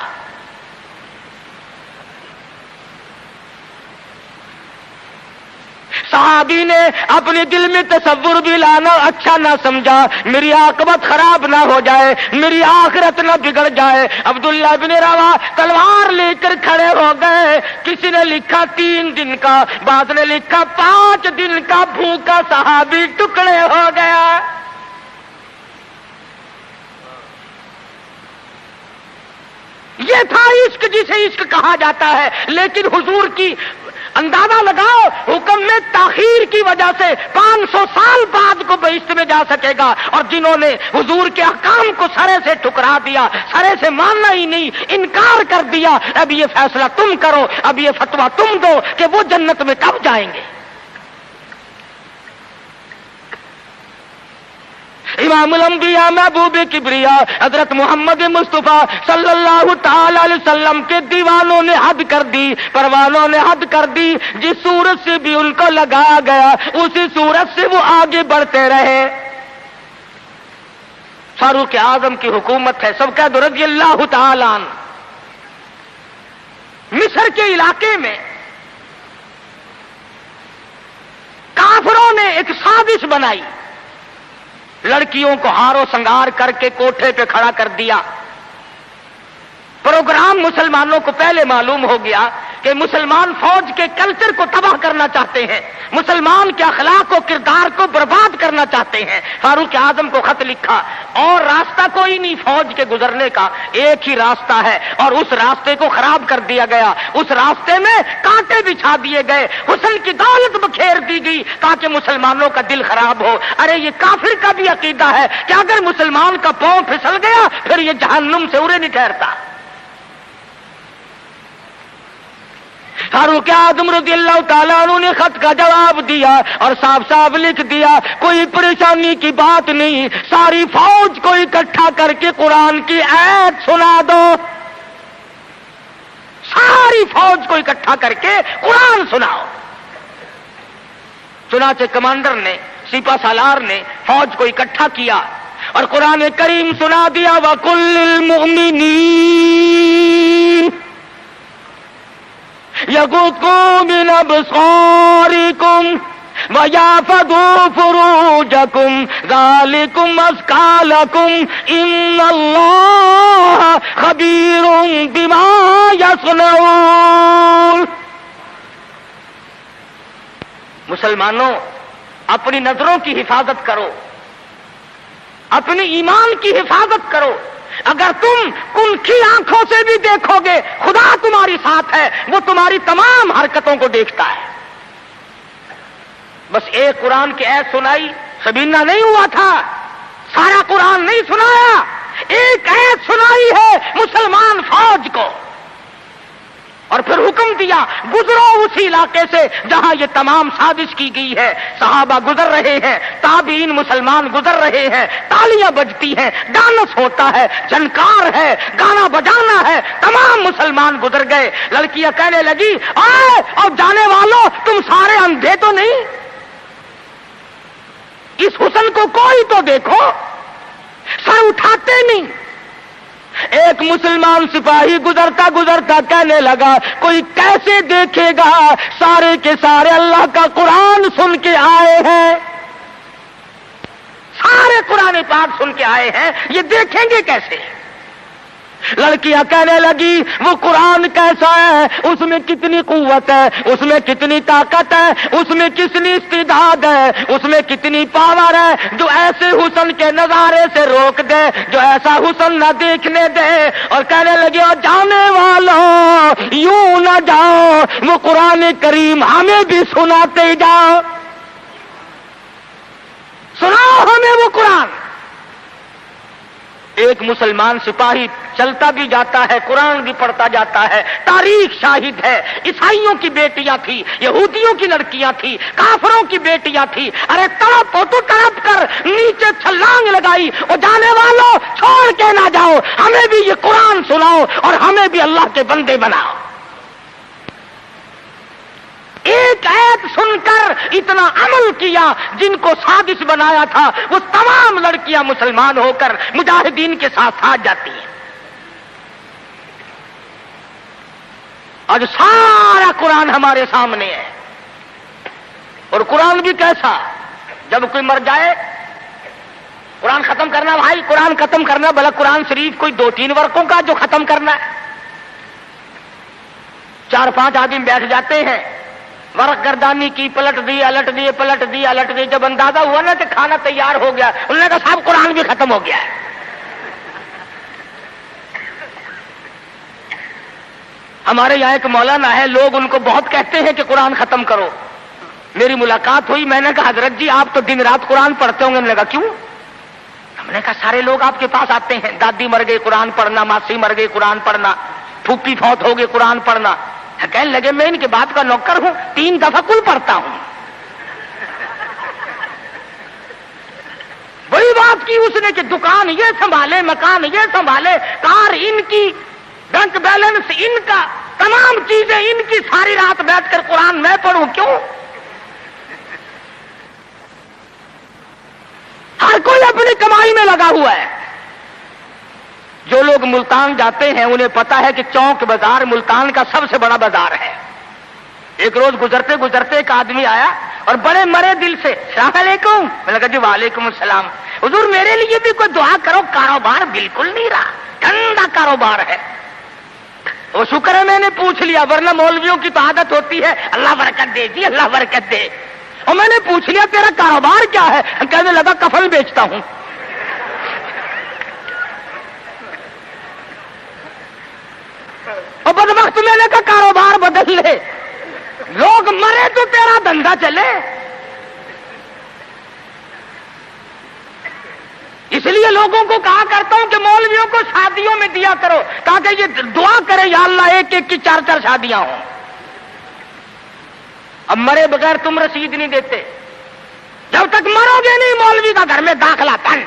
صحابی نے اپنے دل میں تصور بھی لانا اچھا نہ سمجھا، میری عاقبت خراب نہ ہو جائے، میری آخرت نہ بگڑ جائے۔ عبداللہ بن روا تلوار لے کر کھڑے ہو گئے۔ کسی نے لکھا 3 دن کا، بعض نے لکھا 5 دن کا بھوکا صحابی ٹکڑے ہو گیا۔ یہ تھا عشق جسے عشق کہا جاتا ہے، لیکن حضور کی اندازہ لگاؤ حکم میں تاخیر کی وجہ سے 500 سال بعد کو بہشت میں جا سکے گا، اور جنہوں نے حضور کے احکام کو سرے سے ٹھکرا دیا، سرے سے ماننا ہی نہیں، انکار کر دیا، اب یہ فیصلہ تم کرو، اب یہ فتویٰ تم دو کہ وہ جنت میں کب جائیں گے۔ امام الانبیاء محبوب کبریا حضرت محمد مصطفیٰ صلی اللہ تعالی علیہ وسلم کے دیوانوں نے حد کر دی، پروانوں نے حد کر دی، جس صورت سے بھی ان کو لگایا گیا اسی صورت سے وہ آگے بڑھتے رہے۔ فاروق اعظم کی حکومت ہے، سب کہہ دو رضی اللہ تعالی عنہ۔ مصر کے علاقے میں کافروں نے ایک سازش بنائی، لڑکیوں کو ہار و سنگار کر کے کوٹھے پہ کھڑا کر دیا۔ پروگرام مسلمانوں کو پہلے معلوم ہو گیا کہ مسلمان فوج کے کلچر کو تباہ کرنا چاہتے ہیں، مسلمان کے اخلاق و کردار کو برباد کرنا چاہتے ہیں۔ فاروق اعظم کو خط لکھا، اور راستہ کوئی نہیں فوج کے گزرنے کا، ایک ہی راستہ ہے، اور اس راستے کو خراب کر دیا گیا، اس راستے میں کانٹے بچھا دیے گئے، حسن کی دولت بکھیر دی گئی تاکہ مسلمانوں کا دل خراب ہو۔ ارے یہ کافر کا بھی عقیدہ ہے کہ اگر مسلمان کا پاؤں پھسل گیا پھر یہ جہنم سے ارے نہیں ٹھہرتا۔ فاروق اعظم رضی اللہ تعالیٰ عنہ نے خط کا جواب دیا اور صاف صاف لکھ دیا کوئی پریشانی کی بات نہیں، ساری فوج کو اکٹھا کر کے قرآن کی آیت سنا دو، ساری فوج کو اکٹھا کر کے قرآن سناؤ۔ چنانچہ کمانڈر نے، سپہ سالار نے فوج کو اکٹھا کیا اور قرآن کریم سنا دیا وَقُلْ لِلْمُؤْمِنِينَ يَغُضُّوا مِنْ أَبْصَارِكُمْ وَيَحْفَظُوا فُرُوجَكُمْ ذَلِكُمْ أَزْكَىٰ لَكُمْ إِنَّ اللَّهَ خَبِيرٌ بِمَا يَصْنَعُونَ۔ مسلمانوں، اپنی نظروں کی حفاظت کرو، اپنی ایمان کی حفاظت کرو۔ اگر تم کنکھی آنکھوں سے بھی دیکھو گے خدا تمہاری ساتھ ہے، وہ تمہاری تمام حرکتوں کو دیکھتا ہے۔ بس ایک قرآن کی آیت سنائی سبینہ نہیں ہوا تھا، سارا قرآن نہیں سنایا، ایک آیت سنائی ہے مسلمان فوج کو اور پھر حکم دیا گزرو اسی علاقے سے جہاں یہ تمام سازش کی گئی ہے۔ صحابہ گزر رہے ہیں، تابعین مسلمان گزر رہے ہیں، تالیاں بجتی ہیں، ڈانس ہوتا ہے، جھنکار ہے، گانا بجانا ہے، تمام مسلمان گزر گئے۔ لڑکیاں کہنے لگی آئے اور جانے والوں تم سارے اندھے تو نہیں، اس حسن کو کوئی تو دیکھو، سر اٹھاتے نہیں۔ ایک مسلمان سپاہی گزرتا گزرتا کہنے لگا کوئی کیسے دیکھے گا، سارے کے سارے اللہ کا قرآن سن کے آئے ہیں، سارے قرآن پاک سن کے آئے ہیں، یہ دیکھیں گے کیسے؟ لڑکیاں کہنے لگی وہ قرآن کیسا ہے، اس میں کتنی قوت ہے، اس میں کتنی طاقت ہے، اس میں کتنی استعداد ہے، اس میں کتنی پاور ہے جو ایسے حسن کے نظارے سے روک دے، جو ایسا حسن نہ دیکھنے دے۔ اور کہنے لگے اور جانے والوں یوں نہ جاؤ، وہ قرآن کریم ہمیں بھی سناتے جاؤ، سناؤ ہمیں وہ قرآن۔ ایک مسلمان سپاہی چلتا بھی جاتا ہے، قرآن بھی پڑھتا جاتا ہے، تاریخ شاہد ہے، عیسائیوں کی بیٹیاں تھی، یہودیوں کی لڑکیاں تھی، کافروں کی بیٹیاں تھی، ارے تڑپ ہو تو تڑپ کر نیچے چھلانگ لگائی، اور جانے والوں چھوڑ کے نہ جاؤ، ہمیں بھی یہ قرآن سناؤ اور ہمیں بھی اللہ کے بندے بناؤ۔ ایک آیت سن کر اتنا عمل کیا، جن کو سازش بنایا تھا وہ تمام لڑکیاں مسلمان ہو کر مجاہدین کے ساتھ ساتھ جاتی ہیں۔ آج سارا قرآن ہمارے سامنے ہے، اور قرآن بھی کیسا، جب کوئی مر جائے قرآن ختم کرنا، بھائی قرآن ختم کرنا، بھلا قرآن شریف کوئی 2-3 ورقوں کا جو ختم کرنا ہے، 4-5 آدمی بیٹھ جاتے ہیں، ورق گردانی کی، پلٹ دی الٹ دی پلٹ دی الٹ دی، جب اندازہ ہوا نا کہ کھانا تیار ہو گیا، انہوں نے کہا صاحب قرآن بھی ختم ہو گیا ہے۔ ہمارے یہاں ایک مولانا ہے، لوگ ان کو بہت کہتے ہیں کہ قرآن ختم کرو۔ میری ملاقات ہوئی، میں نے کہا حضرت جی آپ تو دن رات قرآن پڑھتے ہوں گے؟ انہوں نے کہا کیوں؟ ہم نے کہا سارے لوگ آپ کے پاس آتے ہیں، دادی مر گئی قرآن پڑھنا، ماسی مر گئی قرآن پڑھنا، پھوپھی فوت ہو گئی قرآن پڑھنا۔ کہنے لگے میں ان کی بات کا نوکر ہوں، 3 دفعہ کل پڑھتا ہوں۔ بڑی بات کی اس نے کہ دکان یہ سنبھالے، مکان یہ سنبھالے، کار ان کی، بینک بیلنس ان کا، تمام چیزیں ان کی، ساری رات بیٹھ کر قرآن میں پڑھوں کیوں؟ ہر کوئی اپنی کمائی میں لگا ہوا ہے۔ جو لوگ ملتان جاتے ہیں انہیں پتا ہے کہ چوک بازار ملتان کا سب سے بڑا بازار ہے۔ ایک روز گزرتے گزرتے ایک آدمی آیا اور بڑے مرے دل سے السلام علیکم، میں نے کہا جی وعلیکم السلام، حضور میرے لیے بھی کوئی دعا کرو، کاروبار بالکل نہیں رہا، ٹھنڈا کاروبار ہے۔ وہ شکر ہے میں نے پوچھ لیا، ورنہ مولویوں کی تو عادت ہوتی ہے اللہ برکت دے جی اللہ برکت دے، اور میں نے پوچھ لیا تیرا کاروبار کیا ہے؟ کہنے لگا کفن بیچتا ہوں۔ اور بدبخت میں نے کہا کاروبار بدل لے، لوگ مرے تو تیرا دھندا چلے۔ اس لیے لوگوں کو کہا کرتا ہوں کہ مولویوں کو شادیوں میں دیا کرو تاکہ یہ دعا کرے یا اللہ ایک ایک کی 4-4 شادیاں ہوں۔ اب مرے بغیر تم رسید نہیں دیتے، جب تک مرو گے نہیں مولوی کا گھر میں داخلہ بند۔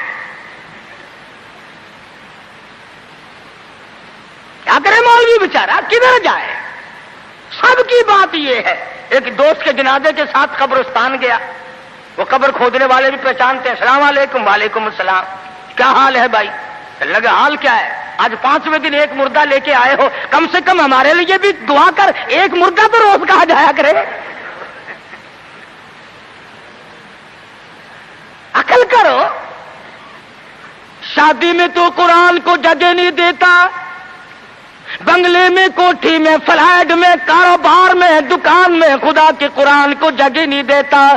کیا کرے مولوی بیچارہ، کدھر جائے؟ سب کی بات یہ ہے۔ ایک دوست کے جنازے کے ساتھ قبرستان گیا، وہ قبر کھودنے والے بھی پہچانتے ہیں، السلام علیکم۔ وعلیکم السلام، کیا حال ہے بھائی؟ لگا حال کیا ہے، آج 5ویں دن ایک مردہ لے کے آئے ہو، کم سے کم ہمارے لیے بھی دعا کر، ایک مردہ تو روز کہا جایا کرے۔ عقل کرو، شادی میں تو قرآن کو جگہ نہیں دیتا، بنگلے میں، کوٹھی میں، فلیٹ میں، کاروبار میں، دکان میں خدا کے قرآن کو جگہ نہیں دیتا۔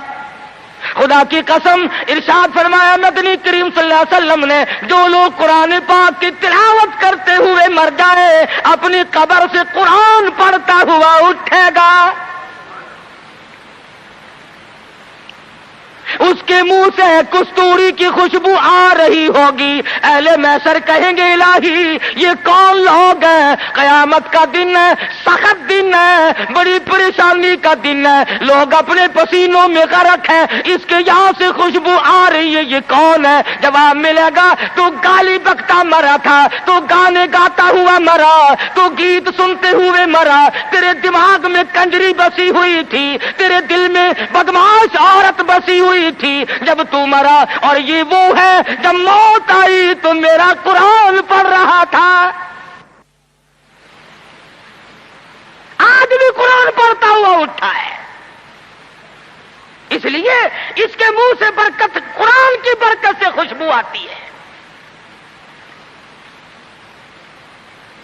خدا کی قسم، ارشاد فرمایا مدنی کریم صلی اللہ علیہ وسلم نے، جو لوگ قرآن پاک کی تلاوت کرتے ہوئے مر جائے، اپنی قبر سے قرآن پڑھتا ہوا اٹھے گا، اس کے منہ سے کستوری کی خوشبو آ رہی ہوگی۔ اہل محشر کہیں گے الہی یہ کون لوگ ہیں؟ قیامت کا دن ہے، سخت دن ہے، بڑی پریشانی کا دن ہے، لوگ اپنے پسینوں میں غرق ہیں، اس کے یہاں سے خوشبو آ رہی ہے، یہ کون ہے؟ جواب ملے گا تو گالی بکتا مرا تھا، تو گانے گاتا ہوا مرا، تو گیت سنتے ہوئے مرا، تیرے دماغ میں کنجری بسی ہوئی تھی، تیرے دل میں بدماش عورت بسی ہوئی تھی جب تو مرا، اور یہ وہ ہے جب موت آئی تو میرا قرآن پڑھ رہا تھا۔ آج بھی قرآن پڑھتا ہوا اٹھا ہے، اس لیے اس کے منہ سے برکت، قرآن کی برکت سے خوشبو آتی ہے۔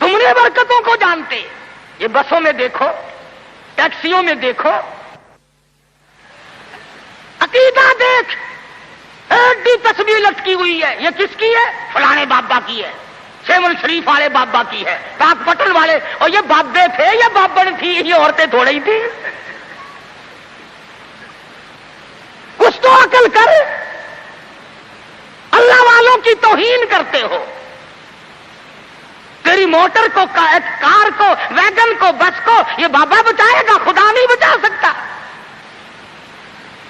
تم نے برکتوں کو جانتے، یہ بسوں میں دیکھو، ٹیکسیوں میں دیکھو، عقیدہ دیکھ، ایڈی تصویر لٹکی ہوئی ہے، یہ کس کی ہے؟ فلانے بابا کی ہے، شیمن شریف والے بابا کی ہے، پاک پٹن والے، اور یہ بابے تھے یا بابن تھی، یہ عورتیں تھوڑی ہی تھی۔ کچھ تو عقل کر، اللہ والوں کی توہین کرتے ہو۔ تیری موٹر کو، کار کو، ویگن کو، بس کو یہ بابا بچائے گا، خدا نہیں بچا سکتا،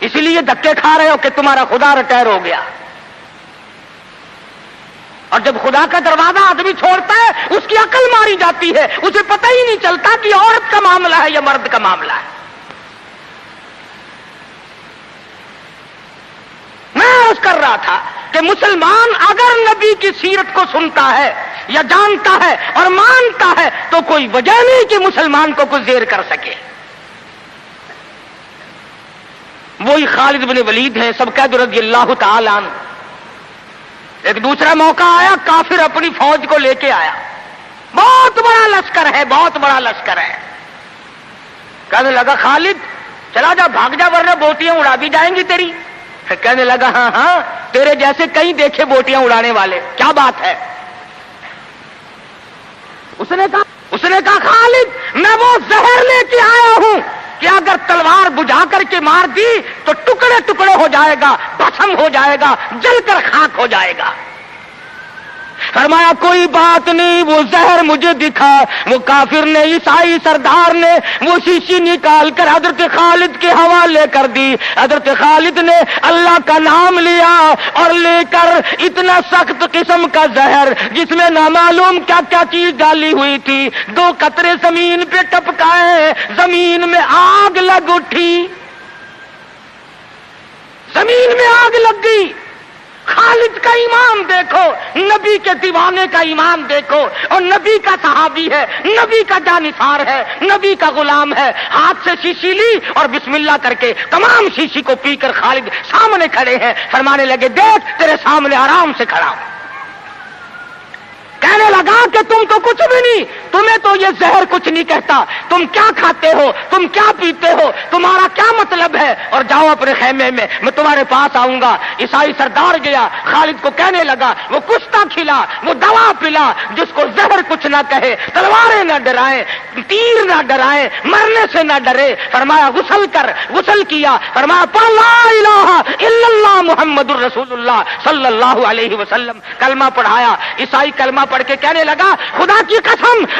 اسی لیے دھکے کھا رہے ہو کہ تمہارا خدا ریٹائر ہو گیا۔ اور جب خدا کا دروازہ آدمی چھوڑتا ہے اس کی عقل ماری جاتی ہے، اسے پتہ ہی نہیں چلتا کہ عورت کا معاملہ ہے یا مرد کا معاملہ ہے۔ میں عرض کر رہا تھا کہ مسلمان اگر نبی کی سیرت کو سنتا ہے یا جانتا ہے اور مانتا ہے تو کوئی وجہ نہیں کہ مسلمان کو کچھ زیر کر سکے۔ وہی خالد بن ولید ہیں، سب قید رضی اللہ تعالی عنہ۔ ایک دوسرا موقع آیا، کافر اپنی فوج کو لے کے آیا، بہت بڑا لشکر ہے، بہت بڑا لشکر ہے۔ کہنے لگا خالد چلا جا، بھاگ جا، ورنہ بوٹیاں اڑا دی جائیں گی تیری۔ کہنے لگا ہاں ہاں، تیرے جیسے کئی دیکھے بوٹیاں اڑانے والے، کیا بات ہے؟ اس نے کہا خالد میں وہ زہر لے کے آیا ہوں کہ اگر تلوار بجھا کر کے مار دی تو ٹکڑے ٹکڑے ہو جائے گا، بھسم ہو جائے گا، جل کر خاک ہو جائے گا۔ فرمایا کوئی بات نہیں، وہ زہر مجھے دکھا۔ وہ کافر نے، عیسائی سردار نے وہ شیشی نکال کر حضرت خالد کے حوالے کر دی۔ حضرت خالد نے اللہ کا نام لیا اور لے کر اتنا سخت قسم کا زہر جس میں نامعلوم کیا کیا چیز ڈالی ہوئی تھی، 2 قطرے زمین پہ ٹپکائے، زمین میں آگ لگ اٹھی، زمین میں آگ لگ گئی۔ خالد کا ایمان دیکھو، نبی کے دیوانے کا ایمان دیکھو، اور نبی کا صحابی ہے، نبی کا جانثار ہے، نبی کا غلام ہے۔ ہاتھ سے شیشی لی اور بسم اللہ کر کے تمام شیشی کو پی کر خالد سامنے کھڑے ہیں، فرمانے لگے دیکھ تیرے سامنے آرام سے کھڑا ہوں۔ کہنے لگا کہ تم تو کچھ بھی نہیں، تمہیں تو یہ زہر کچھ نہیں کہتا، تم کیا کھاتے ہو، تم کیا پیتے ہو، تمہارا کیا مطلب ہے، اور جاؤ اپنے خیمے میں تمہارے پاس آؤں گا۔ عیسائی سردار گیا، خالد کو کہنے لگا وہ کشتہ کھلا، وہ دوا پلا، جس کو زہر کچھ نہ کہے، تلواریں نہ ڈرائیں، تیر نہ ڈرائیں، مرنے سے نہ ڈرے۔ فرمایا غسل کر، غسل کیا، فرمایا پڑھ لا الہ الا اللہ محمد الرسول اللہ صلی اللہ علیہ وسلم، کلمہ پڑھایا۔ عیسائی کلمہ پڑھ کے کہنے لگا خدا کی قسم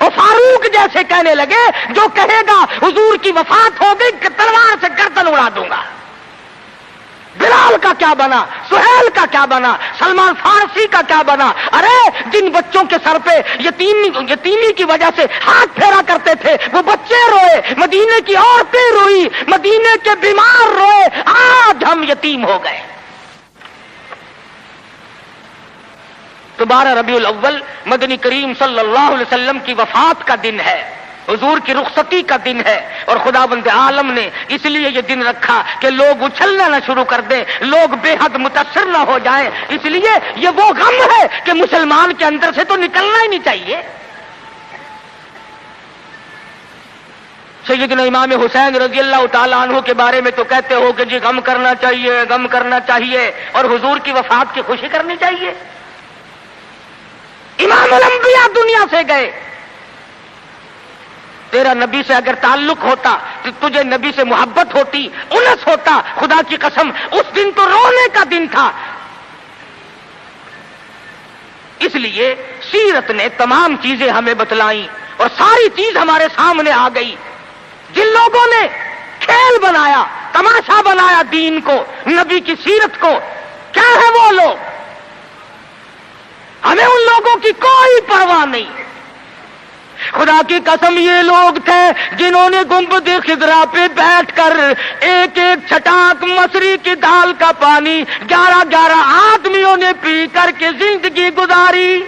اور فاروق جیسے کہنے لگے جو کہے گا حضور کی وفات ہو گئی کہ تلوار سے گردن اڑا دوں گا۔ بلال کا کیا بنا، سہیل کا کیا بنا، سلمان فارسی کا کیا بنا؟ ارے جن بچوں کے سر پہ یتیمی کی وجہ سے ہاتھ پھیرا کرتے تھے وہ بچے روئے، مدینے کی عورتیں روئی، مدینے کے بیمار روئے، آج ہم یتیم ہو گئے۔ تو 12 ربیع الاول مدنی کریم صلی اللہ علیہ وسلم کی وفات کا دن ہے، حضور کی رخصتی کا دن ہے، اور خداوند عالم نے اس لیے یہ دن رکھا کہ لوگ اچھلنا نہ شروع کر دیں، لوگ بے حد متاثر نہ ہو جائیں۔ اس لیے یہ وہ غم ہے کہ مسلمان کے اندر سے تو نکلنا ہی نہیں چاہیے۔ سیدنا امام حسین رضی اللہ تعالیٰ عنہ کے بارے میں تو کہتے ہو کہ جی غم کرنا چاہیے، غم کرنا چاہیے، اور حضور کی وفات کی خوشی کرنی چاہیے۔ امام الانبیاء دنیا سے گئے، تیرا نبی سے اگر تعلق ہوتا، تجھے نبی سے محبت ہوتی، انس ہوتا، خدا کی قسم اس دن تو رونے کا دن تھا۔ اس لیے سیرت نے تمام چیزیں ہمیں بتلائیں اور ساری چیز ہمارے سامنے آ گئی۔ جن لوگوں نے کھیل بنایا، تماشا بنایا دین کو، نبی کی سیرت کو، کیا ہے وہ لوگ؟ ہمیں ان لوگوں کی کوئی پرواہ نہیں۔ خدا کی قسم یہ لوگ تھے جنہوں نے گنبد خضرا پہ بیٹھ کر ایک ایک چھٹاک مصری کی دال کا پانی 11 آدمیوں نے پی کر کے زندگی گزاری۔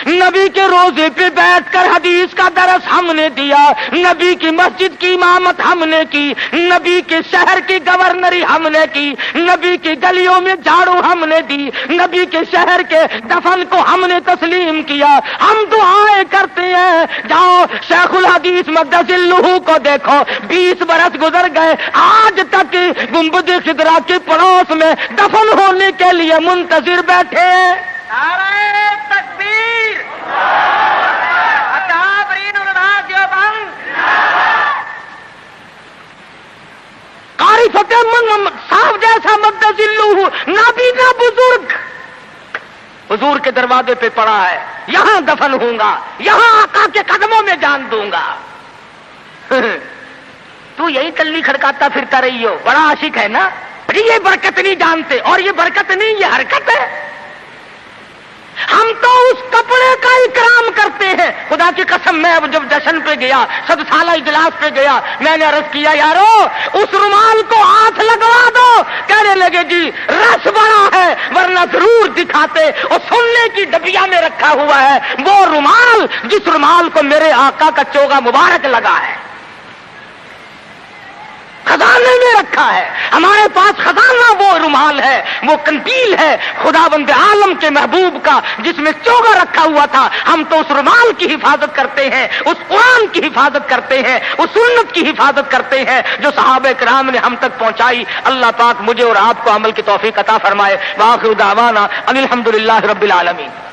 نبی کے روزے پہ بیٹھ کر حدیث کا درس ہم نے دیا، نبی کی مسجد کی امامت ہم نے کی، نبی کے شہر کی گورنری ہم نے کی، نبی کی گلیوں میں جھاڑو ہم نے دی، نبی کے شہر کے دفن کو ہم نے تسلیم کیا۔ ہم دعائیں کرتے ہیں، جاؤ شیخ الحدیث مقدس اللہ کو دیکھو، 20 برس گزر گئے، آج تک گنبد خضرا کے پڑوس میں دفن ہونے کے لیے منتظر بیٹھے ہیں۔ نعرہ تکبیر، اکابرین علماء دیوبند، قاری فتح مند صاحب جیسا مقدس اللہ نابینا بزرگ حضور کے دروازے پہ پڑا ہے، یہاں دفن ہوں گا، یہاں آقا کے قدموں میں جان دوں گا۔ تو یہی کلی کھڑکاتا پھرتا رہی ہو، بڑا عاشق ہے نا، یہ برکت نہیں جانتے، اور یہ برکت نہیں، یہ حرکت ہے۔ ہم تو اس کپڑے کا اکرام کرتے ہیں۔ خدا کی قسم میں جب جشن پہ گیا، 100 سالہ اجلاس پہ گیا، میں نے عرض کیا یارو اس رومال کو ہاتھ لگوا دو، کہنے لگے جی رس بڑا ہے ورنہ ضرور دکھاتے، اور سننے کی ڈبیا میں رکھا ہوا ہے وہ رومال جس رومال کو میرے آقا کا چوگا مبارک لگا ہے، خزانے میں رکھا ہے۔ ہمارے پاس خزانہ وہ رومال ہے، وہ قندیل ہے خداوند عالم کے محبوب کا جس میں چوگا رکھا ہوا تھا۔ ہم تو اس رومال کی حفاظت کرتے ہیں، اس قرآن کی حفاظت کرتے ہیں، اس سنت کی حفاظت کرتے ہیں جو صحابہ کرام نے ہم تک پہنچائی۔ اللہ پاک مجھے اور آپ کو عمل کی توفیق عطا فرمائے۔ وآخر دعوانا ان الحمدللہ رب العالمین۔